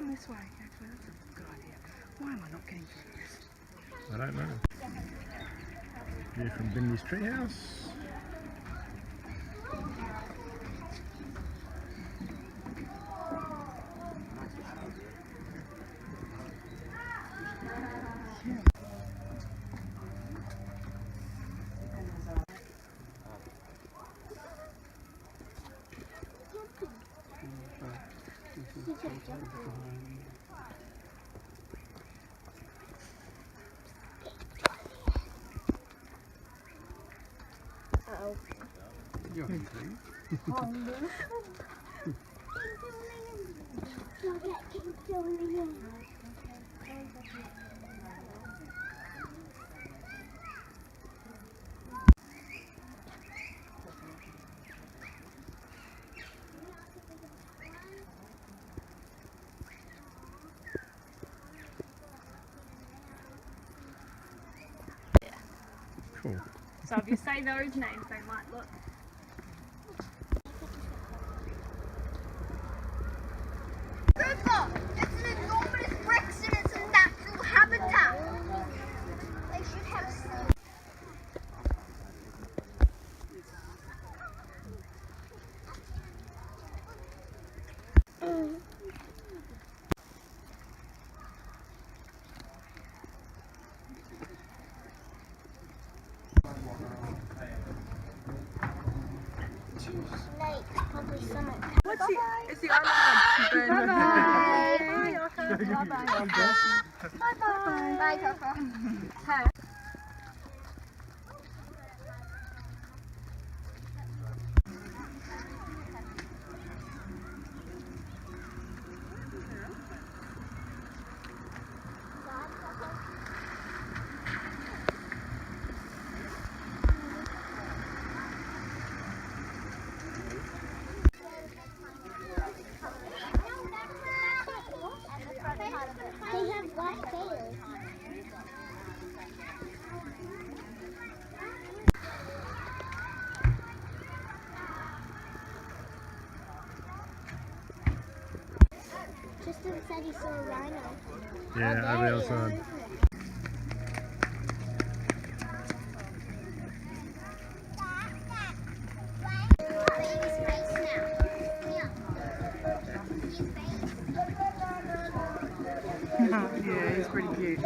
come this way. Actually, that's a good idea. Why am I not getting through this? I don't know. View from Bindy's treehouse. Uh-oh. You're hungry. Cool. So if you say those names, they might look. River! It's an enormous Rex and it's a natural habitat. They should have some. What's the? Is the island like bye bye. Bye bye. Bye, Coco. They have black tails. Tristan said he saw a rhino. Yeah, over the other side. Yeah, he's pretty cute.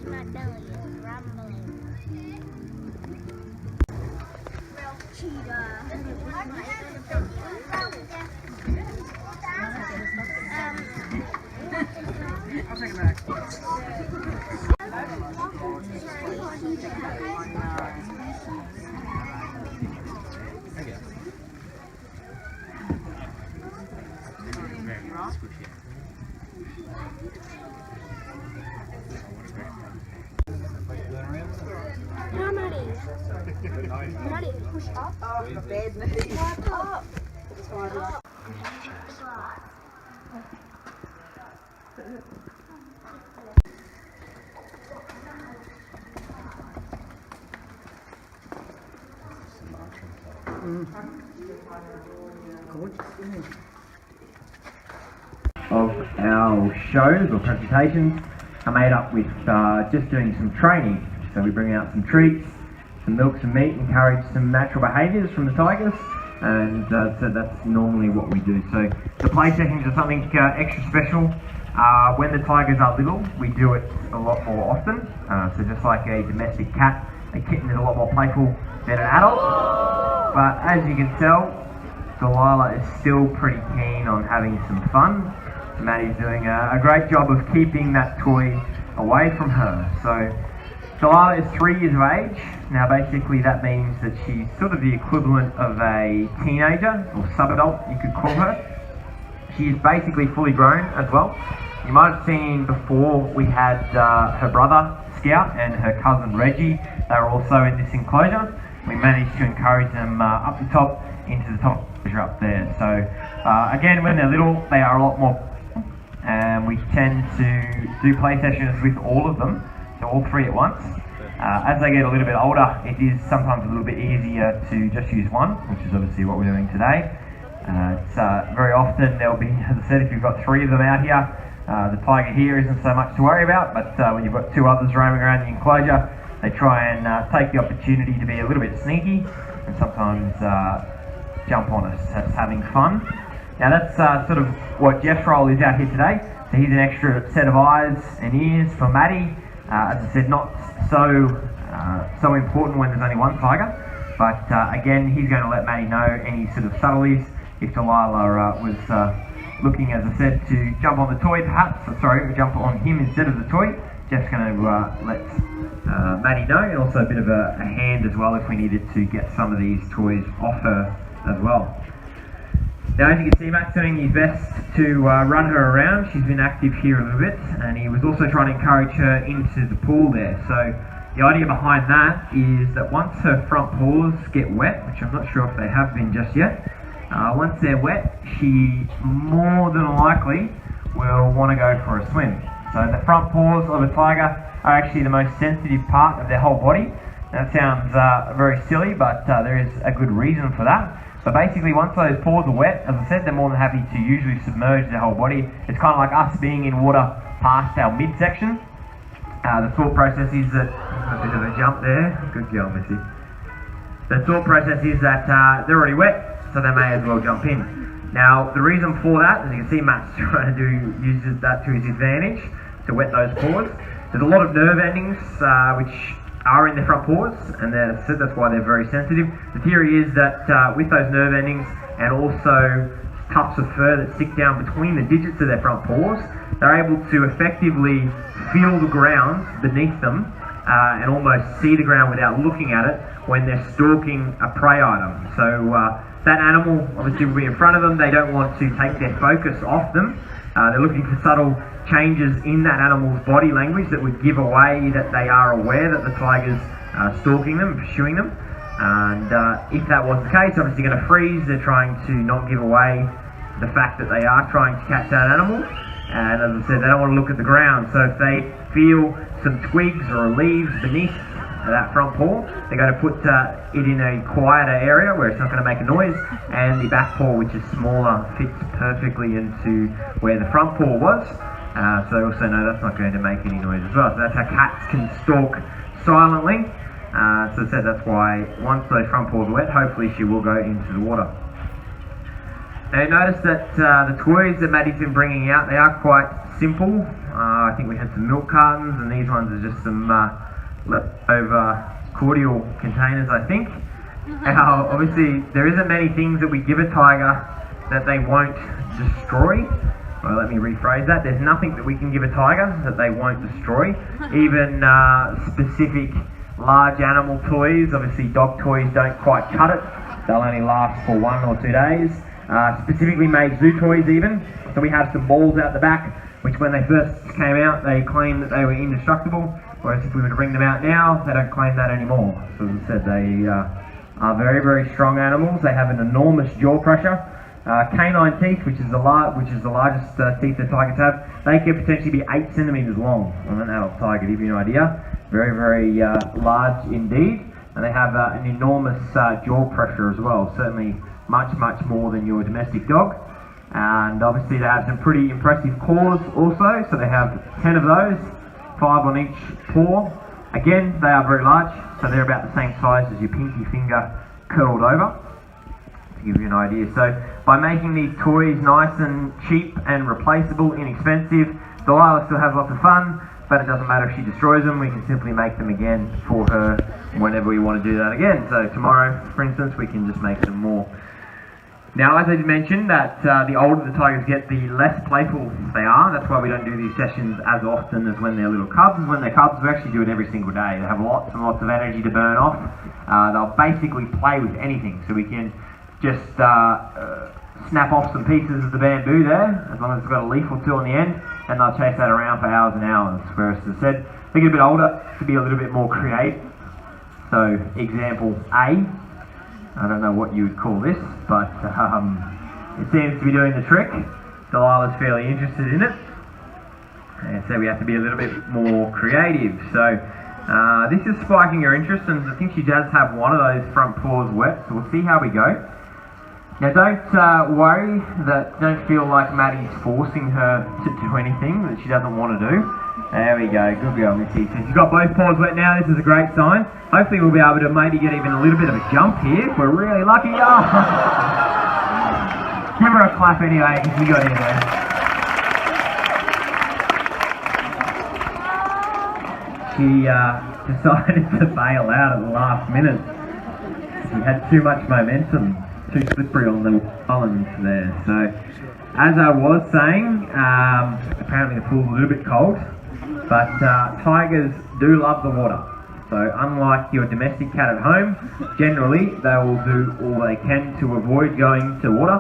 My belly is rumbling. Real cheetah. I'll take it back. Muddy, push up. Oh, the bad knee. Up. Of our shows or presentations are made up with just doing some training. So we bring out some treats, some milk, some meat, encourage some natural behaviours from the tigers, and so that's normally what we do. So the play sessions are something extra special. When the tigers are little, we do it a lot more often. So just like a domestic cat, a kitten is a lot more playful than an adult. But as you can tell, Delilah is still pretty keen on having some fun. Maddie's doing a great job of keeping that toy away from her. So Delilah is 3 years of age. Now basically that means that she's sort of the equivalent of a teenager, or sub-adult you could call her. She is basically fully grown as well. You might have seen before we had her brother Scout and her cousin Reggie. They were also in this enclosure. We managed to encourage them up the top into the top enclosure up there. So again, when they're little, they are a lot more, and we tend to do play sessions with all of them, so all 3 at once. As they get a little bit older, it is sometimes a little bit easier to just use one, which is obviously what we're doing today. It's very often there'll be, as I said, if you've got 3 of them out here, the tiger here isn't so much to worry about, but when you've got 2 others roaming around the enclosure, they try and take the opportunity to be a little bit sneaky and sometimes jump on us. That's having fun. Now that's sort of what Jeff's role is out here today. So he's an extra set of eyes and ears for Maddie. As I said, not so important when there's only one tiger, but again, he's going to let Maddie know any sort of subtleties. If Delilah was looking, as I said, to jump on the toy perhaps, jump on him instead of the toy, Jeff's going to let Maddie know, and also a bit of a hand as well if we needed to get some of these toys off her as well. Now, as you can see, Matt's doing his best to run her around. She's been active here a little bit, and he was also trying to encourage her into the pool there. So the idea behind that is that once her front paws get wet, which I'm not sure if they have been just yet, once they're wet, she more than likely will want to go for a swim. So the front paws of a tiger are actually the most sensitive part of their whole body. That sounds very silly, but there is a good reason for that. But basically, once those paws are wet, as I said, they're more than happy to usually submerge their whole body. It's kind of like us being in water past our midsection. The thought process is that, a bit of a jump there, good girl Missy. The thought process is that they're already wet, so they may as well jump in. Now, the reason for that, as you can see, Matt's trying to use that to his advantage, to wet those paws. There's a lot of nerve endings which are in their front paws, and that's why they're very sensitive. The theory is that with those nerve endings and also tufts of fur that stick down between the digits of their front paws, they're able to effectively feel the ground beneath them and almost see the ground without looking at it when they're stalking a prey item. So that animal obviously will be in front of them. They don't want to take their focus off them. They're looking for subtle changes in that animal's body language that would give away that they are aware that the tiger's stalking them, pursuing them. And if that was the case, obviously going to freeze. They're trying to not give away the fact that they are trying to catch that animal. And as I said, they don't want to look at the ground. So if they feel some twigs or leaves beneath that front paw, they're going to put it in a quieter area where it's not going to make a noise, and the back paw, which is smaller, fits perfectly into where the front paw was. So they also know that's not going to make any noise as well. So that's how cats can stalk silently. So as I said, that's why once those front paws are wet, hopefully she will go into the water. Now notice that the toys that Maddie's been bringing out, they are quite simple. I think we had some milk cartons, and these ones are just some leftover cordial containers, I think. Now, obviously, there isn't many things that we give a tiger that they won't destroy. Well, let me rephrase that. There's nothing that we can give a tiger that they won't destroy. Even specific large animal toys, obviously dog toys don't quite cut it. They'll only last for 1 or 2 days. Specifically made zoo toys even. So we have some balls out the back, which when they first came out, they claimed that they were indestructible. Whereas if we were to bring them out now, they don't claim that anymore. So as I said, they are very, very strong animals. They have an enormous jaw pressure. Canine teeth, which is the largest teeth that tigers have, they can potentially be 8 centimeters long on an adult tiger, to give you an idea. Very, very large indeed. And they have an enormous jaw pressure as well. Certainly much, much more than your domestic dog. And obviously they have some pretty impressive claws also. So they have 10 of those. 5 on each paw. Again, they are very large, so they're about the same size as your pinky finger curled over, to give you an idea. So by making these toys nice and cheap and replaceable, inexpensive, Delilah still has lots of fun, but it doesn't matter if she destroys them. We can simply make them again for her whenever we want to do that again. So tomorrow, for instance, we can just make some more. Now, as I mentioned, that the older the tigers get, the less playful they are. That's why we don't do these sessions as often as when they're little cubs. When they're cubs, we actually do it every single day. They have lots and lots of energy to burn off. They'll basically play with anything, so we can just snap off some pieces of the bamboo there, as long as it's got a leaf or two on the end, and they'll chase that around for hours and hours. Whereas, as I said, they get a bit older to be a little bit more creative. So, example A. I don't know what you would call this, but it seems to be doing the trick. Delilah's fairly interested in it, and so we have to be a little bit more creative. So this is spiking her interest, and I think she does have one of those front paws wet, so we'll see how we go. Now don't worry, don't feel like Maddie's forcing her to do anything that she doesn't want to do. There we go, good girl Missy. So she's got both paws wet now, this is a great sign. Hopefully we'll be able to maybe get even a little bit of a jump here if we're really lucky. Oh. Give her a clap anyway, because we got in there. She decided to bail out at the last minute. She had too much momentum, too slippery on the islands there. So, as I was saying, apparently the pool's a little bit cold, but tigers do love the water. So unlike your domestic cat at home, generally they will do all they can to avoid going to water.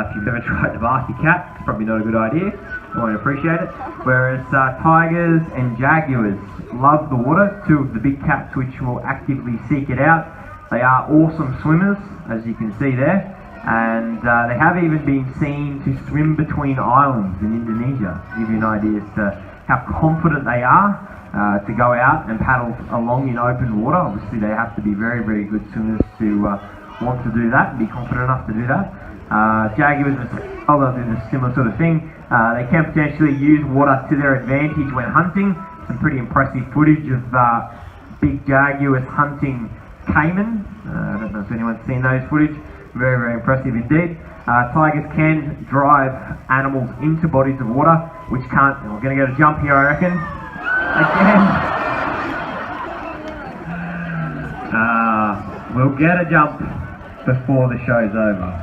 If you've ever tried to bath your cat, it's probably not a good idea. You won't appreciate it. Whereas tigers and jaguars love the water, two of the big cats which will actively seek it out. They are awesome swimmers, as you can see there. And they have even been seen to swim between islands in Indonesia, to give you an idea as to how confident they are to go out and paddle along in open water. Obviously they have to be very, very good swimmers to want to do that and be confident enough to do that. Jaguars are doing a similar sort of thing. They can potentially use water to their advantage when hunting. Some pretty impressive footage of big jaguars hunting caiman. I don't know if anyone's seen those footage. Very, very impressive indeed. Tigers can drive animals into bodies of water, which can't... We're going to get a jump here, I reckon. Again. We'll get a jump before the show's over.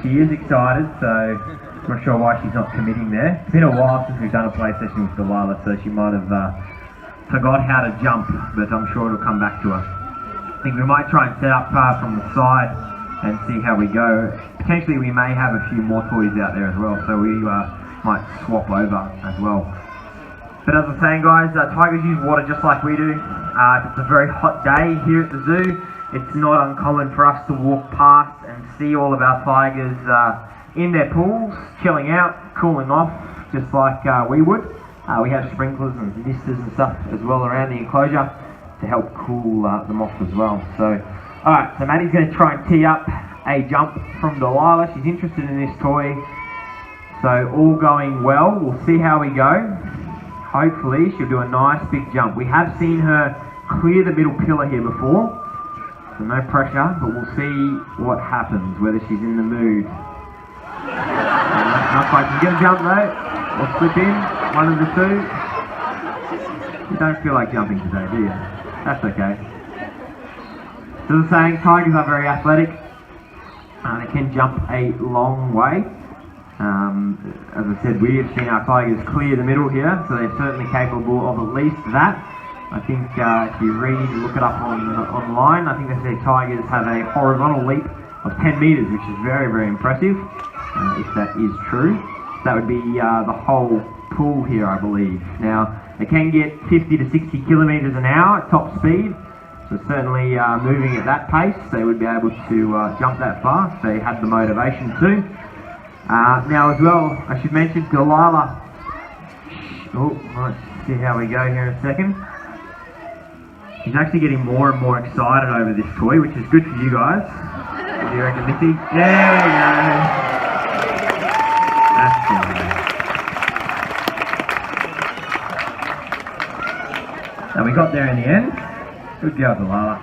She is excited, so I'm not sure why she's not committing there. It's been a while since we've done a play session with Delilah, so she might have forgot how to jump, but I'm sure it'll come back to her. I think we might try and set up from the side and see how we go. Potentially we may have a few more toys out there as well, so we might swap over as well. But as I'm saying guys, tigers use water just like we do. If it's a very hot day here at the zoo, it's not uncommon for us to walk past and see all of our tigers in their pools, chilling out, cooling off, just like we would. We have sprinklers and misters and stuff as well around the enclosure to help cool them off as well. So, alright, so Maddie's going to try and tee up a jump from Delilah. She's interested in this toy. So, all going well. We'll see how we go. Hopefully, she'll do a nice big jump. We have seen her clear the middle pillar here before. So, no pressure, but we'll see what happens, whether she's in the mood. Not quite. She's going to jump though. Or slip in. One of the two. You don't feel like jumping today, do you? That's okay. So the saying, tigers are very athletic. They can jump a long way. As I said, we have seen our tigers clear the middle here, so they're certainly capable of at least that. I think if you look it up online, I think they say tigers have a horizontal leap of 10 metres, which is very, very impressive, if that is true. That would be the whole pool here, I believe. Now, they can get 50 to 60 kilometres an hour at top speed, so certainly moving at that pace, they would be able to jump that far if they had the motivation to. Now as well, I should mention Delilah. Oh, let's see how we go here in a second. She's actually getting more and more excited over this toy, which is good for you guys. What do you reckon, Missy? There we go. That's fine. And we got there in the end. Good girl, Delilah.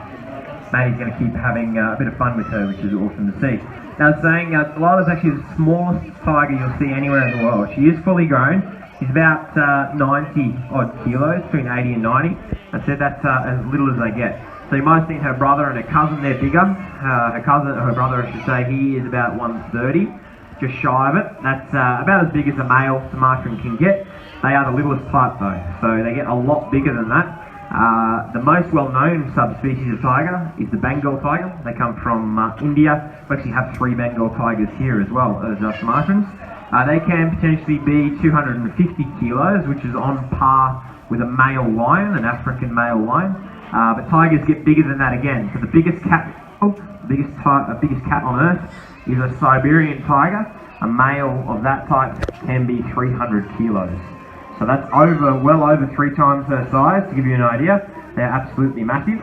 Maddie's going to keep having a bit of fun with her, which is awesome to see. Now, saying Delilah's actually the smallest tiger you'll see anywhere in the world. She is fully grown. She's about 90 odd kilos, between 80 and 90. I said that's as little as they get. So you might have seen her brother and her cousin, they're bigger. Her brother, I should say, he is about 130, just shy of it. That's about as big as a male Sumatran can get. They are the littlest type though, so they get a lot bigger than that. The most well-known subspecies of tiger is the Bengal tiger. They come from India. We actually have 3 Bengal tigers here as well as Sumatrans. They can potentially be 250 kilos, which is on par with a male lion, an African male lion. But tigers get bigger than that again. So the biggest cat on Earth is a Siberian tiger. A male of that type can be 300 kilos. So that's well over 3 times her size, to give you an idea. They're absolutely massive.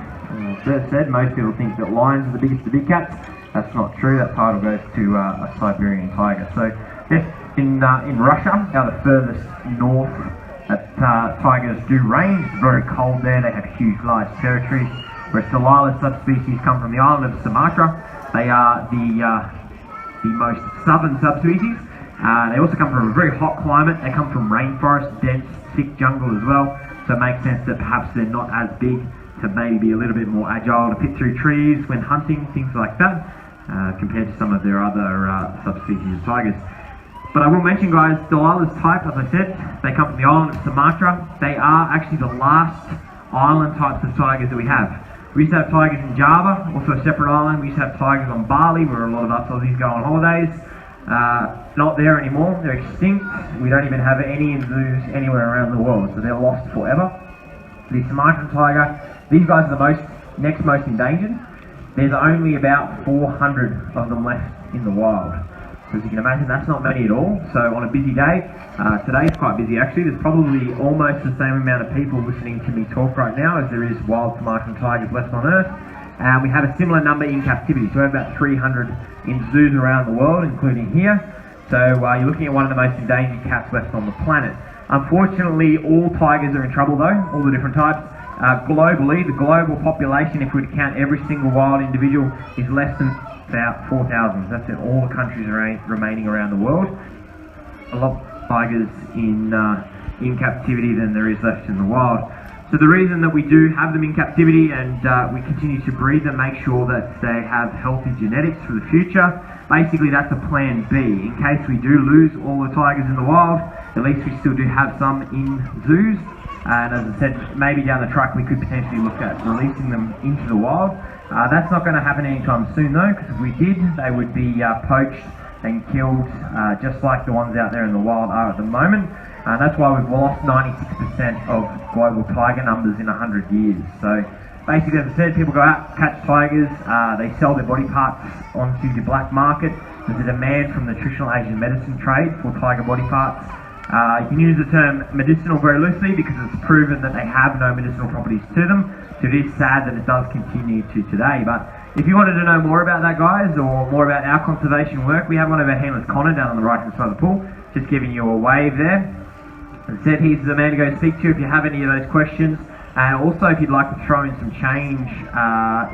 As said, most people think that lions are the biggest of big cats. That's not true. That title goes to a Siberian tiger. So yes, in Russia, out the furthest north that tigers do range, it's very cold there. They have huge, large territories. Whereas Delilah subspecies come from the island of Sumatra. They are the most southern subspecies. They also come from a very hot climate. They come from rainforest, dense, thick jungle as well. So it makes sense that perhaps they're not as big, to maybe be a little bit more agile to pick through trees when hunting, things like that, compared to some of their other subspecies of tigers. But I will mention, guys, Delilah's type, as I said, they come from the island of Sumatra. They are actually the last island types of tigers that we have. We used to have tigers in Java, also a separate island. We used to have tigers on Bali, where a lot of us Aussies go on holidays. Not there anymore. They're extinct. We don't even have any in zoos anywhere around the world, so they're lost forever. The Sumatran tiger, these guys are the next most endangered. There's only about 400 of them left in the wild. So as you can imagine, that's not many at all. So on a busy day, today's quite busy actually, there's probably almost the same amount of people listening to me talk right now as there is wild Sumatran tigers left on Earth. And we have a similar number in captivity, so we have about 300 in zoos around the world, including here. So you're looking at one of the most endangered cats left on the planet. Unfortunately, all tigers are in trouble though, all the different types. Globally, the global population, if we were to count every single wild individual, is less than about 4,000. That's in all the countries remaining around the world. A lot of tigers in captivity than there is left in the wild. So the reason that we do have them in captivity and we continue to breed them, make sure that they have healthy genetics for the future. Basically, that's a plan B. In case we do lose all the tigers in the wild, at least we still do have some in zoos. And as I said, maybe down the track we could potentially look at releasing them into the wild. That's not going to happen anytime soon though, because if we did, they would be poached and killed just like the ones out there in the wild are at the moment. And that's why we've lost 96% of global tiger numbers in 100 years. So basically, as I said, people go out, catch tigers, they sell their body parts onto the black market. There's a demand from the traditional Asian medicine trade for tiger body parts. You can use the term medicinal very loosely because it's proven that they have no medicinal properties to them. So it is sad that it does continue to today. But if you wanted to know more about that, guys, or more about our conservation work, we have one of our handlers, Connor, down on the right hand side of the pool, just giving you a wave there. As I said, he's the man to go speak to if you have any of those questions. And also, if you'd like to throw in some change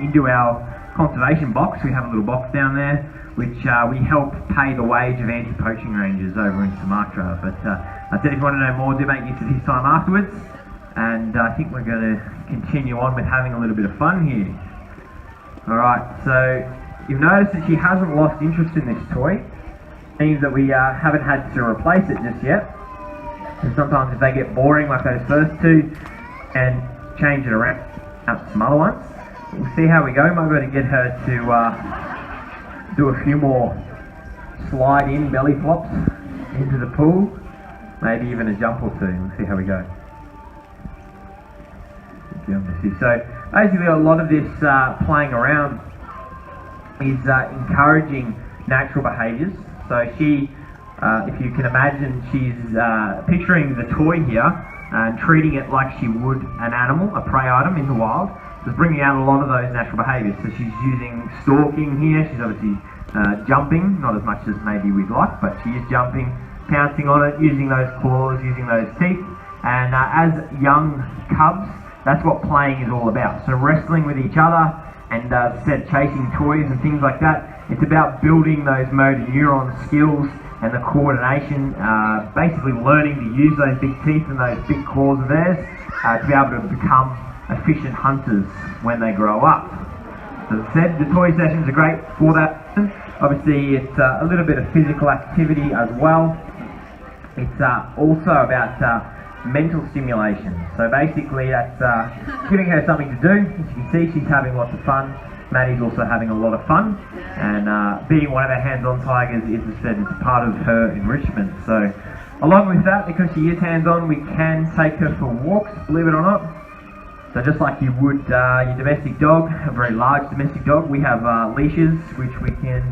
into our conservation box, we have a little box down there, which we help pay the wage of anti-poaching rangers over in Sumatra. But I said if you want to know more, do make use of his time afterwards. And I think we're going to continue on with having a little bit of fun here. Alright, so you've noticed that she hasn't lost interest in this toy. Means that we haven't had to replace it just yet. And sometimes if they get boring like those first two, and change it around out to some other ones. We'll see how we go. Might be able to get her to do a few more slide in belly flops into the pool. Maybe even a jump or two. We'll see how we go. So basically a lot of this playing around is encouraging natural behaviours. So she, if you can imagine, she's picturing the toy here and treating it like she would an animal, a prey item in the wild. Just bringing out a lot of those natural behaviours. So she's using stalking here, she's obviously jumping, not as much as maybe we'd like, but she is jumping, pouncing on it, using those claws, using those teeth. And as young cubs, that's what playing is all about. So wrestling with each other and chasing toys and things like that. It's about building those motor neuron skills and the coordination, basically learning to use those big teeth and those big claws of theirs to be able to become efficient hunters when they grow up. As I said, the toy sessions are great for that. Obviously, it's a little bit of physical activity as well. It's also about mental stimulation. So basically, that's giving her something to do. As you can see, she's having lots of fun. Maddie's also having a lot of fun. And being one of our hands-on tigers is, as I said, it's part of her enrichment. So along with that, because she is hands-on, we can take her for walks, believe it or not. So just like you would your domestic dog, a very large domestic dog, we have leashes which we can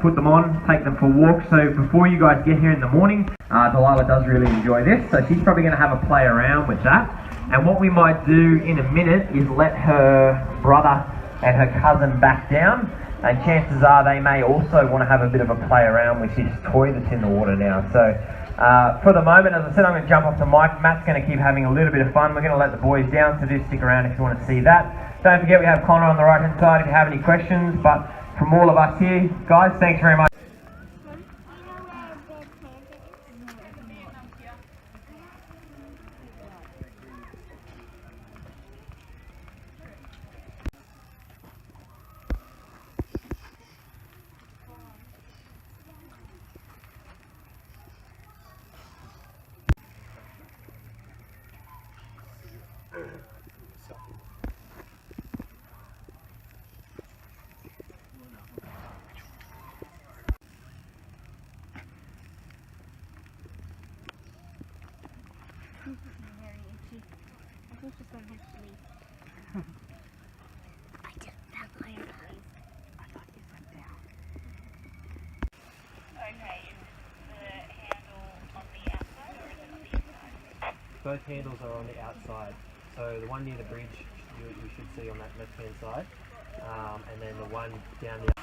put them on, take them for walks. So before you guys get here in the morning, Delilah does really enjoy this, so she's probably going to have a play around with that. And what we might do in a minute is let her brother and her cousin back down, and chances are they may also want to have a bit of a play around with this toy that's in the water now. So for the moment, as I said, I'm going to jump off to Mike. Matt's going to keep having a little bit of fun. We're going to let the boys down, so do stick around if you want to see that. Don't forget we have Connor on the right hand side if you have any questions. But from all of us here, guys, thanks very much. Both handles are on the outside, so the one near the bridge you should see on that left hand side, and then the one down the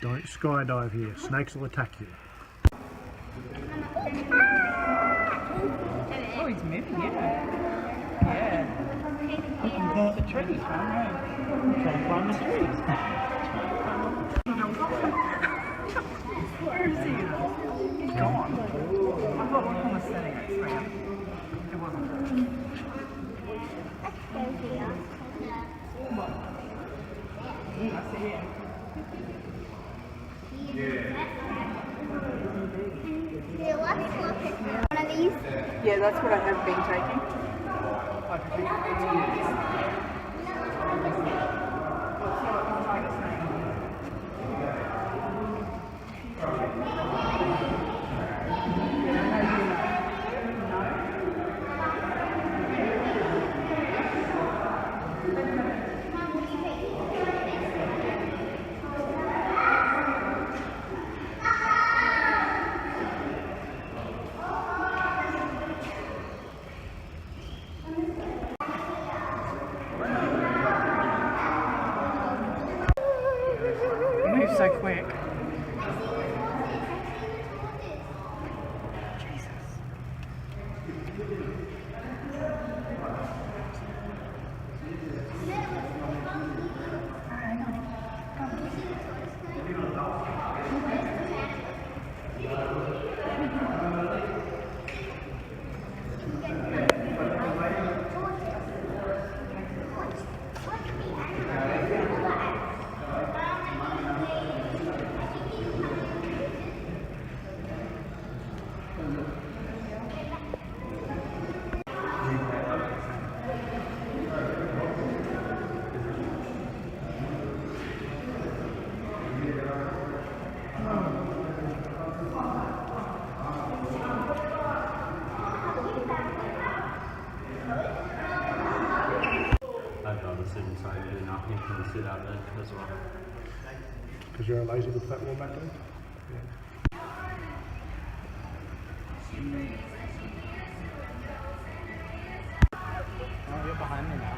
Don't skydive here, snakes will attack you. Oh, he's moving, yeah. Yeah. The trees, right? Trying to climb the trees. Where is he? He's gone. I thought one was standing next to him. It wasn't. I see him. Here, let's look at one of these. Yeah, that's what I have been taking. Moves so quick. Jesus. You can sit out there as well. Because you're a lazy with platform back there? Yeah. Oh, you're behind me now.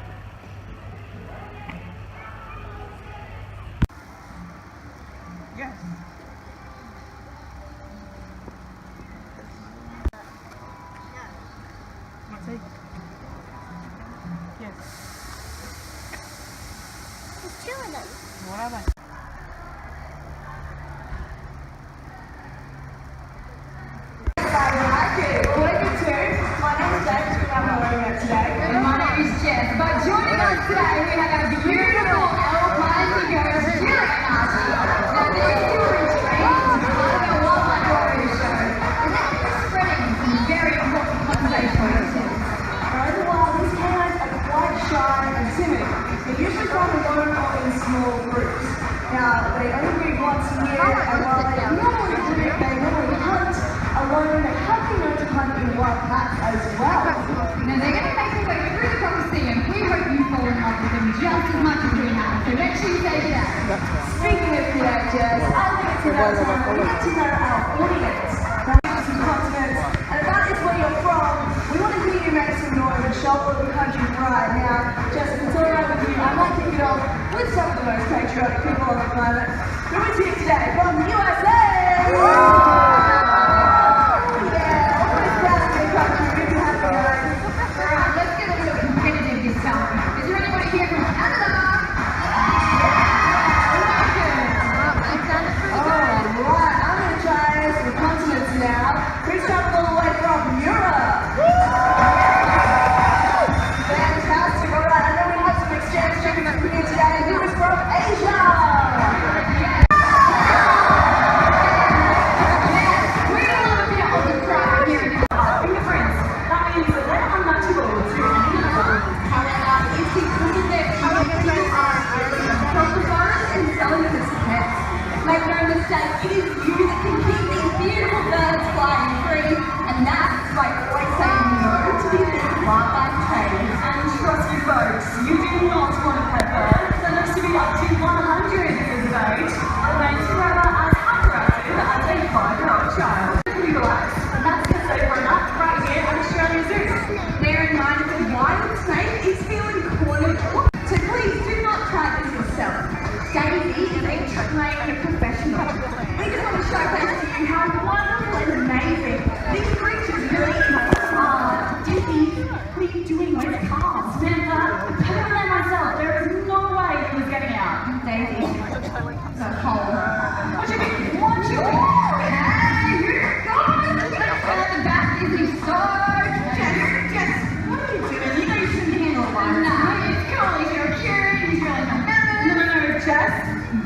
Yes. Maxie? Yes. There's two of them. What are they? And my name is Jess, but joining us today we have our beautiful Alpine Girls, Jill and Archie. Now these two are in training to part of our Wildlife Warrior show, and that is spreading some very important conservation initiatives. Over the wild, these canines are quite shy and timid. They usually come alone or in small groups. Now, they only breed once a year, and while they normally hunt alone, they have been known to hunt in wild packs as well. Now they're going to make their way through the Colosseum. We hope you fall in love with them just as much as we have. So make sure you take it out. Speaking of creators, I think it's about time we get to know our audience. Now, some continents, and if that is where you're from, we want to hear you make some noise and show all the country pride. Now, Jess, if it's all right with you, I might kick it off with some of the most patriotic people on the planet. Who is here today from the USA? Yeah, always proud of your country. Good to have you guys. Alright, let's get a little competitive this time. Is there anybody here from Canada? Alright, I'm going to try some continents now. Who's traveled all the way from Europe? Fantastic, alright, and then we have some exchange students from here today. Who is from Asia? We love a bit of the crowd here in Fingerprints. That means that they're unmatchable to anyone. However, it's because of their beauty photographers and selling them as pets. Make no mistake, it is you that can keep these beautiful birds flying free, and that's why always saying no to the illegal wildlife trade. And trust me folks, you do not want a pet bird that looks to be up to 100 years of age, and makes you rather as hyperactive as a 5-year-old child. Relax, and that's the safe for that right here at Australia Zoo. Bear in mind that the wild snake is feeling cornered, so please do not try this yourself. Daisy is a trained and a professional. We just want to showcase to you how wonderful and amazing these creatures really are. Daisy, what are you doing with cars? Samantha, I'm coming there myself. There is no way he was getting out. Daisy, the hole. What do you mean? What do you mean? Hey, you guys! At the back is he so Jess, what are you doing? You know you shouldn't handle one. No, it's cool. He's your cute. He's really not No, Jess,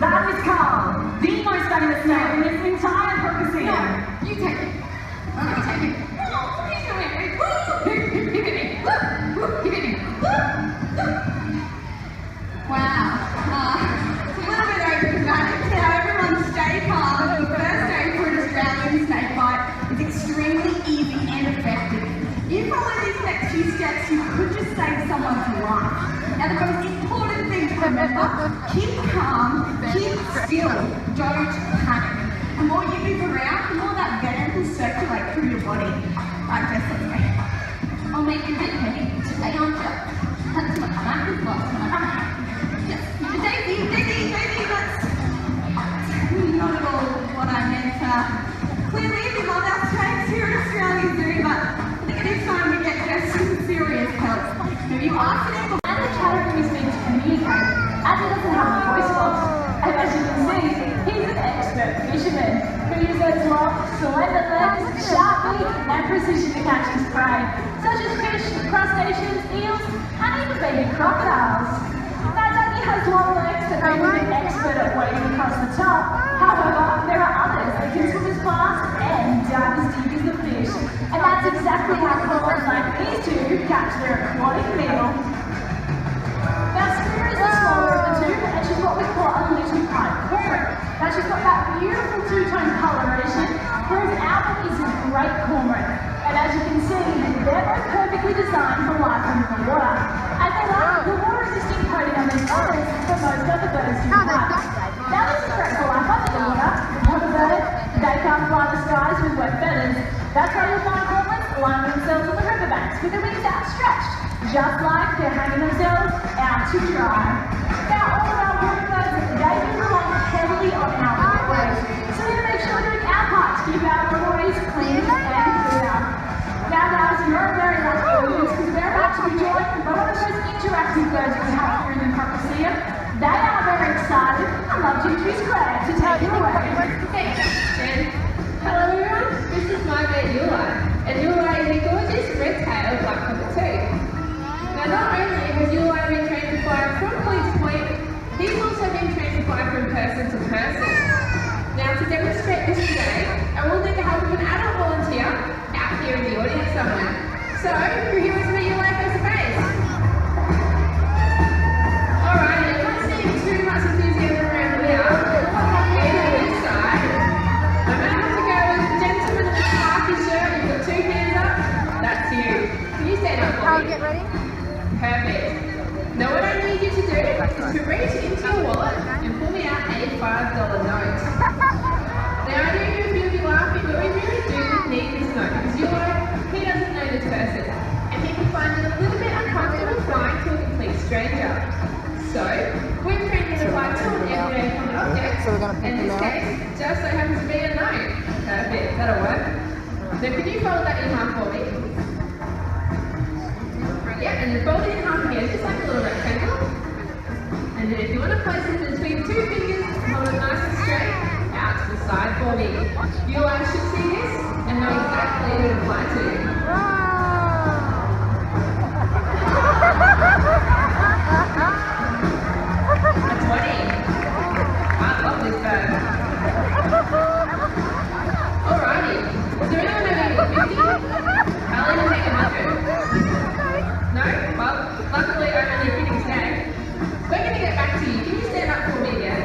that is Carl, the most famous snake in this entire Crocodile. No, you take it. You take it. He's doing it. Give it me. Give it me. Wow. It's a little bit overdramatic. Now everyone stay calm. The first day for an Australian snake bite is extremely easy and effective. You follow these next few steps, you could just save someone's life. Now the most important thing to remember, keep calm, keep still, don't panic. The more you move around, the more that venom will circulate through your body. Right, Jess, let's go. I'll make you a bit heavy. Stay on top. That's what I'm with last time. Yes, Daisy, that's not at all what I meant. Clearly, we love our snakes here at Australia Zoo, but I think it is time we get Jess some serious help. Now, you asked an animal. And the categories need to communicate, as he doesn't have a voice box. And as you can see, he's an expert fisherman who uses long, slender legs, sharp beak, and precision to catch his prey, such as fish, crustaceans, eels, and even baby crocodiles. Now, Dougie has long legs that make him an expert at wading across the top. However, there are others that can swim as fast and dive as deep as the fish. And that's exactly how cormorants like these two catch their aquatic meal. Now, Skimmer is the smaller of the two, and she's what we call a little pipe cormorant. Now, she's got that beautiful two-tone coloration, whereas our one is a great cormorant. And as you can see, they're both perfectly designed for life under the water. And they lack the water-resistant coating on their bodies that most other birds do have. Now, this is great for life under the water. Water bird, they can't fly the skies with wet feathers. That's why you'll find cormorants lying themselves on the riverbanks with their wings outstretched, just like they're hanging themselves out to dry. Now, all of our water birds, they do rely heavily on our waterways. So we're going to make sure we're doing our part to keep our waterways clean and clear. Now guys, you're very lucky because we're about to be joined by one of the most interactive birds we have here in the Crocodile. They are very excited. I'd love to introduce Claire to take you away. Thanks, Jen. Hello everyone, this is my mate Yula, and Yula is a gorgeous red-tailed black cockatoo. Now not only has Yula been trained to fly from point to point, he's also been trained to fly from person to person. Now to demonstrate this today, I will need the help of an adult volunteer out here in the audience somewhere. So, who here wants to meet Yula face to face? Alright, I'm not seeing too much enthusiasm around here. Over this side. I'm going to have to go with the gentleman in the khaki shirt. You've got 2 hands up. That's you. Can you stand up for me? Get ready. Perfect. Now what I need you to do is to reach into your wallet and pull me out a $5 note. Now I know you will be laughing, but we really do need this note because you're like, he doesn't know this person and he can find it a little bit uncomfortable flying to a complete stranger. So we're trained to fly to an everyday common object. So we're going to pick in this them out. case, just so happens to be a note. Perfect, that'll work. Now can you fold that in half for me? Yeah, and you fold it in half again, just like a little rectangle. And then if you want to place it between 2 fingers, hold it nice and straight, out to the side for me. You guys should see this and know exactly who to apply to. A 20. I love this bird. Alrighty. Is there anyone over 50? I'll even take 100. No? Well, luckily I'm only kidding today. We're going to get back to you. Can you stand up for me again?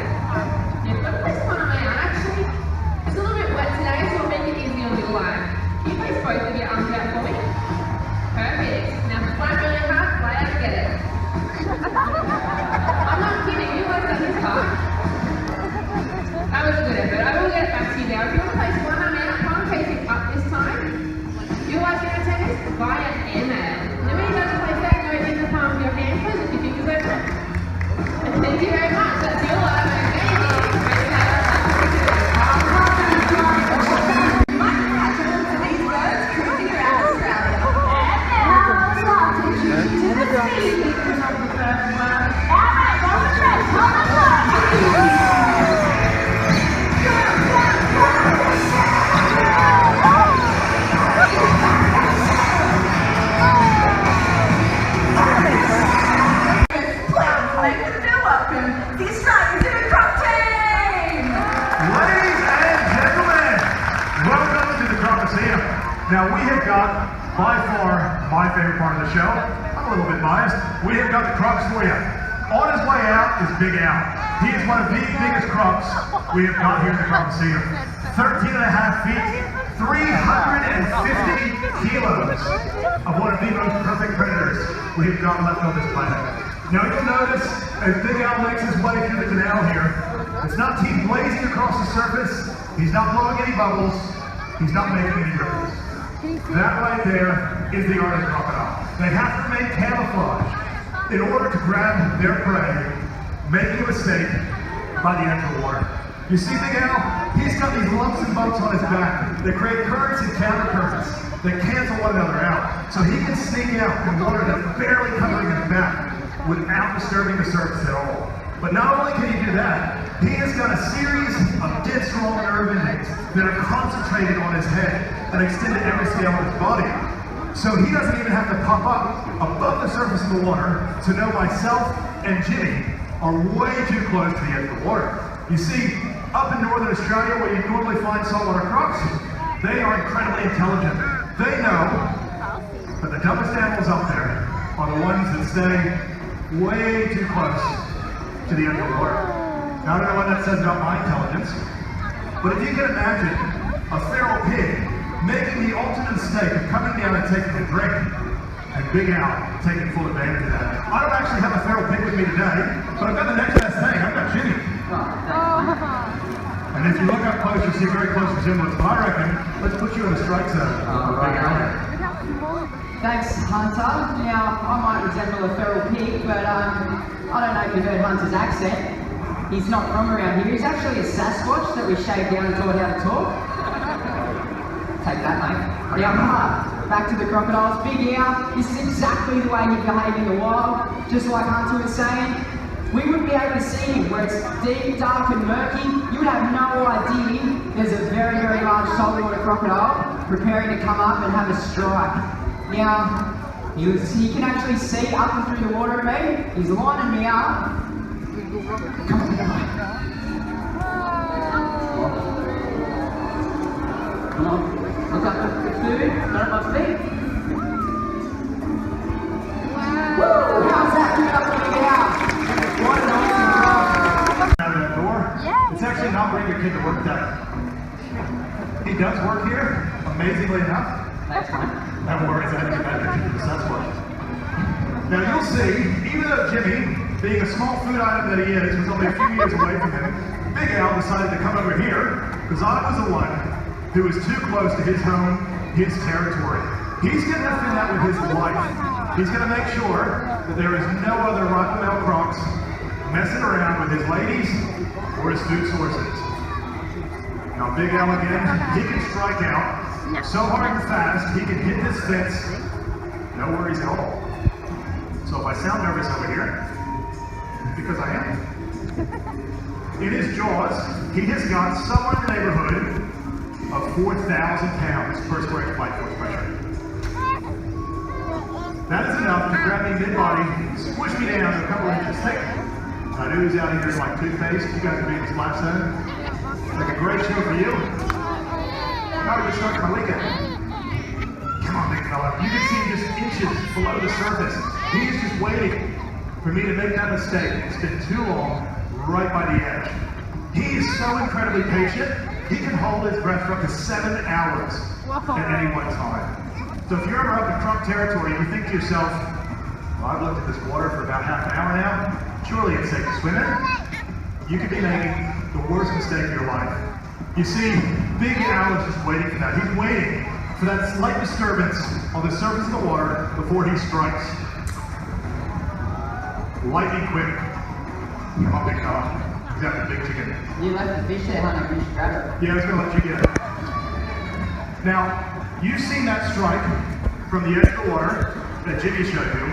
You've got to place one on my arm. Actually, it's a little bit wet today, so I'll make it easy on your line. Can you place both of your arms out for me? Perfect. Now fly really hard, fly out and get it. I'm not kidding, you guys done this part. That was a good effort. I will get it back to you now. If you want to place one arm out, palm facing up this time, you guys are going to take this via airmail. Now when you go to place that note in the palm of your hand, close with your fingers open. And thank you very much. That's your life. Now we have got, by far, my favorite part of the show. I'm a little bit biased. We have got the Crocs for you. On his way out is Big Al. He is one of the biggest Crocs we have got here in the Crocodile. 13 and a half feet, 350 kilos of one of the most perfect predators we have got left on this planet. Now you'll notice as Big Al makes his way through the canal here, it's not teeth blazing across the surface, he's not blowing any bubbles, he's not making any ripples. That right there is the art of the crocodile. They have to make camouflage in order to grab their prey, making a mistake by the edge of the water. You see Big Al? He's got these lumps and bumps on his back that create currents and counter-currents that cancel one another out. So he can sneak out in water that's barely covering his back without disturbing the surface at all. But not only can he do that, he has got a series of dead strong nerve endings that are concentrated on his head and extend to every scale of his body. So he doesn't even have to pop up above the surface of the water to know myself and Jimmy are way too close to the edge of the water. You see, up in northern Australia where you normally find saltwater crocs, they are incredibly intelligent. They know that the dumbest animals up there are the ones that stay way too close to the edge of the water. Now I don't know what that says about my intelligence, but if you can imagine a feral pig making the ultimate mistake of coming down and taking a drink, and Big Al taking full advantage of that. I don't actually have a feral pig with me today, but I've got the next best thing. I've got Jimmy. And if you look up close, you see very close resemblance. But I reckon, let's put you in a strike zone with Big Al. Thanks, Hunter. Now, I might resemble a feral pig, but I don't know if you heard Hunter's accent. He's not from around here. He's actually a Sasquatch that we shaved down and taught how to talk. Take that, mate. Now, back to the crocodiles. Big Al, this is exactly the way he'd behave in the wild. Just like Hunter was saying, we wouldn't be able to see him where it's deep, dark and murky. You would have no idea there's a very, very large saltwater crocodile preparing to come up and have a strike. Now, he can actually see up and through the water at me. He's lining me up. Come on, come on. Come on, look up at the food, got at my feet. Woo! How's that? Give it up for Big Al. What an awesome Out of that door. It's actually not bringing your kid to work day. He does work here, amazingly enough. Thanks, mate. No worries, I didn't get that picture for the Sasquatch. Now you'll see, even though Jimmy, being a small food item that he is, was only a few years away from him, Big Al decided to come over here because I was the one who was too close to his home, his territory. He's going to defend that with his life. He's going to make sure that there is no other Rockwell Crocs messing around with his ladies or his food sources. Now Big Al again, he can strike out so hard and fast, he can hit this fence, no worries at all. So if I sound nervous over here, because I am. In his jaws, he has got somewhere in the neighborhood of 4,000 pounds per square inch bite force pressure. That is enough to grab me mid-body, squish me down to a couple inches thick. I knew he was out of here like toothpaste. You guys are being this live zone. Like a great show for you. How are you starting my weekend? Come on, big fella. You can see him just inches below the surface. He's just waiting for me to make that mistake. It's been too long, right by the edge. He is so incredibly patient. He can hold his breath for up to 7 hours at any one time. So if you're ever up in Croc territory, you think to yourself, well, I've looked at this water for about half an hour now. Surely it's safe to swim in. You could be making the worst mistake of your life. You see, Big Al is just waiting for that. He's waiting for that slight disturbance on the surface of the water before he strikes. Lightning quick. Come on, big fella. He's got the big chicken. You left the fish there, Hunter. You should grab it. Yeah, I was going to let you get it. Now, you've seen that strike from the edge of the water that Jimmy showed you.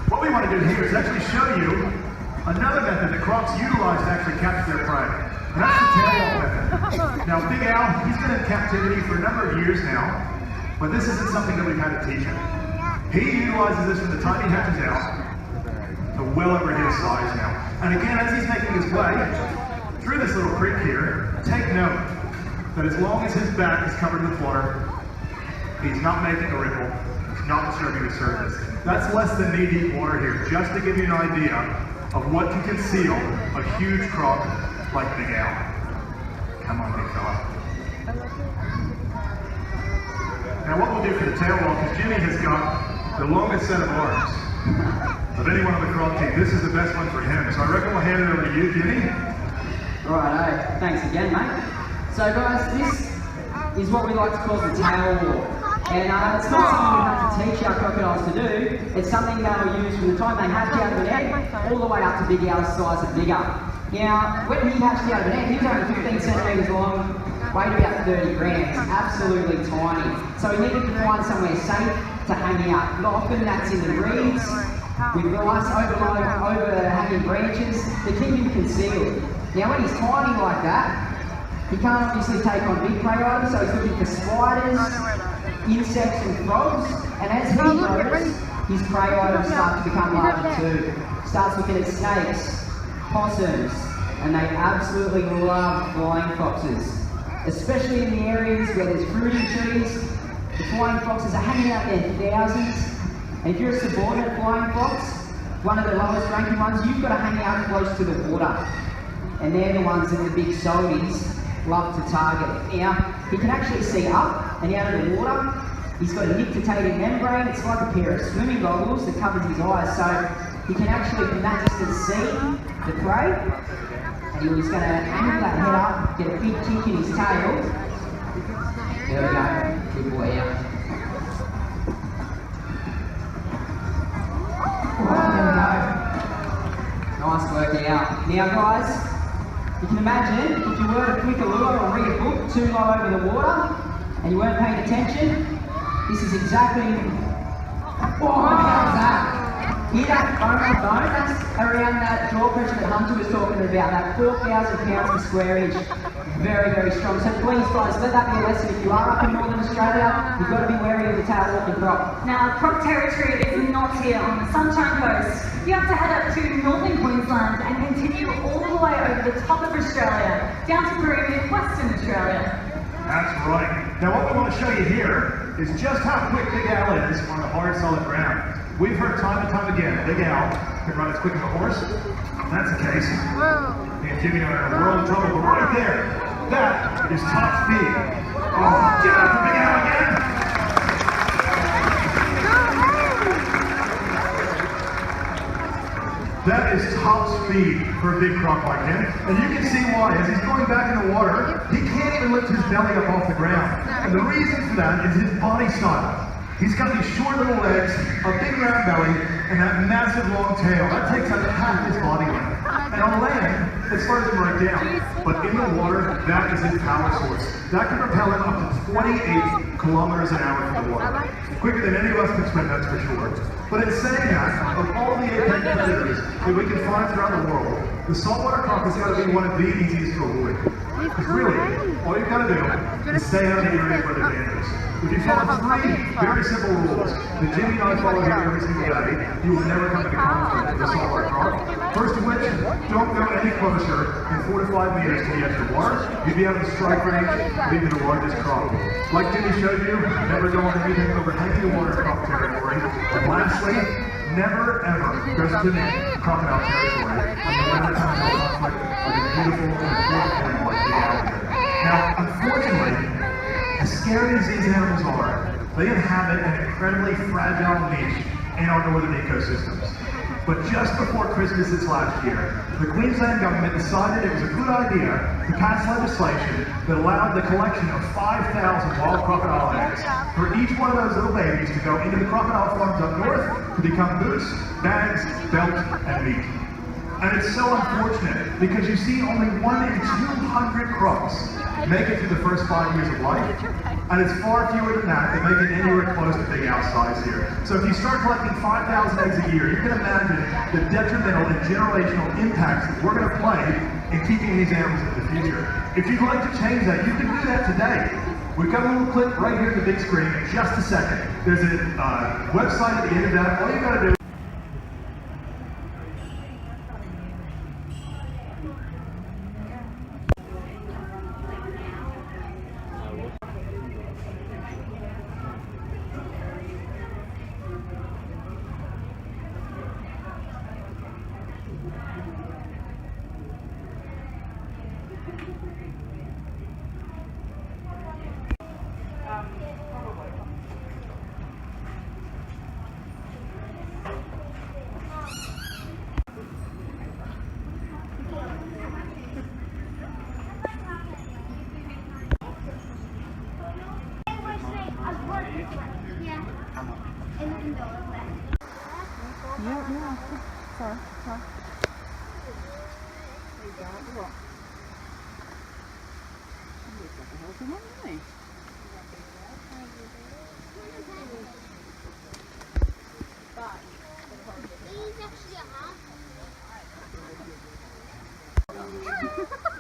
What we want to do here is actually show you another method that Crocs utilize to actually catch their prey. And that's the tail method. Now, Big Al, he's been in captivity for a number of years now, but this isn't something that we've had to teach him. He utilizes this from the time he hatches out to well over his size now. And again, as he's making his way through this little creek here, take note that as long as his back is covered with water, he's not making a ripple, he's not disturbing the surface. That's less than knee-deep water here, just to give you an idea of what can conceal a huge croc like Big Al. Come on, big fella. Now what we'll do for the tail walk is Jimmy has got the longest set of arms of anyone on the Croc team. This is the best one for him. So I reckon we'll hand it over to you, Jimmy. Righto, thanks again, mate. So guys, this is what we like to call the tail walk. And it's not something we have to teach our crocodiles to do. It's something they'll use from the time they hatch out of an egg all the way up to Big Al's size and bigger. Now, when he hatched out of an egg, he was only 15 centimetres long, weighed about 30 grams, absolutely tiny. So he needed to find somewhere safe to hang out. And often that's in the reeds, with grass overhanging branches to keep him concealed. Now, when he's tiny like that, he can't obviously take on big prey items, so he's looking for spiders, insects and frogs, and as he grows, his prey items start to become larger too. Starts looking at snakes, possums, and they absolutely love flying foxes. Especially in the areas where there's fruiting trees, the flying foxes are hanging out there in thousands. And if you're a subordinate flying fox, one of the lowest ranking ones, you've got to hang out close to the water. And they're the ones that the big salties love to target. Now, he can actually see up and out of the water. He's got a nictitating membrane. It's like a pair of swimming goggles that covers his eyes, so he can actually from that distance see the prey. And he's going to angle that head up, get a big kick in his tail. There we go. Good boy out. There we go. Nice work out. Now guys, You can imagine if you were to flick a lure or read a book too low over the water and you weren't paying attention, this is exactly... Oh, how's that? Hear that bone on bone? That's around that jaw pressure that Hunter was talking about, that 4,000 pounds per square inch. Very, very strong. So please, guys, let that be a lesson. If you are up in Northern Australia, you've got to be wary of the tail walking crop. Now, crop territory is not here on the Sunshine Coast. You have to head up to northern Queensland and continue all the way over the top of Australia, down to Peru, Western Australia. That's right. Now what we want to show you here is just how quick Big Al is on the hard, solid ground. We've heard time and time again, Big Al can run as quick as a horse. If that's the case, me and Jimmy are in a world of trouble. But right there, that is top speed. Oh, give it up for Big Al again. That is top speed for a big crop like him. And you can see why. As he's going back in the water, he can't even lift his belly up off the ground. And the reason for that is his body style. He's got these short little legs, a big round belly, and that massive long tail. That takes up half his body length. And on land, it slows him right down. But in the water, that is his power source. That can propel him up to 28 kilometers an hour through the water. Quicker than any of us can swim, that's for sure. But in saying that, of all the apex predators that we can find throughout the world, the saltwater crop has got to be one of the easiest to avoid. Because really, all you've got to do is stay out of the areas where they're dangerous. If you follow 3 very simple rules that Jimmy and I follow here every single day, you will never come into conflict with the saltwater crop. First of which, don't go any closer than 4 to 5 meters to the edge of the water. You'd be out of the strike range, leaving the largest crop. Like Jimmy showed you, never go on anything overhanging the water crop territory. And lastly, never ever go swimming crocodile territory until never comes into conflict with a beautiful and important animal like the alligator. Now, unfortunately, as scary as these animals are, they inhabit an incredibly fragile niche in our northern ecosystems. But just before Christmas this last year, the Queensland government decided it was a good idea to pass legislation that allowed the collection of 5,000 wild crocodile eggs for each one of those little babies to go into the crocodile farms up north to become boots, bags, belt, and meat. And it's so unfortunate because you see only 1 in 200 crops make it through the first 5 years of life, and it's far fewer than that make it anywhere close to Big Al's size here. So if you start collecting 5,000 eggs a year, you can imagine the detrimental and generational impacts that we're going to play in keeping these animals in the future. If you'd like to change that, you can do that today. We've got a little clip right here on the big screen in just a second. There's a website at the end of that. All you got to do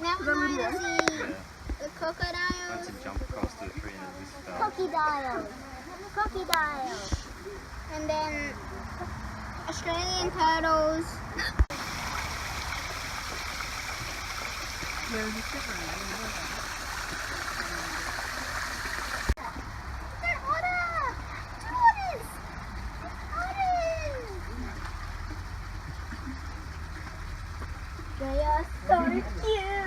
Now we want to see the crocodiles. That's a jump across the tree and this Crocodiles. And then Australian turtles. They are so cute.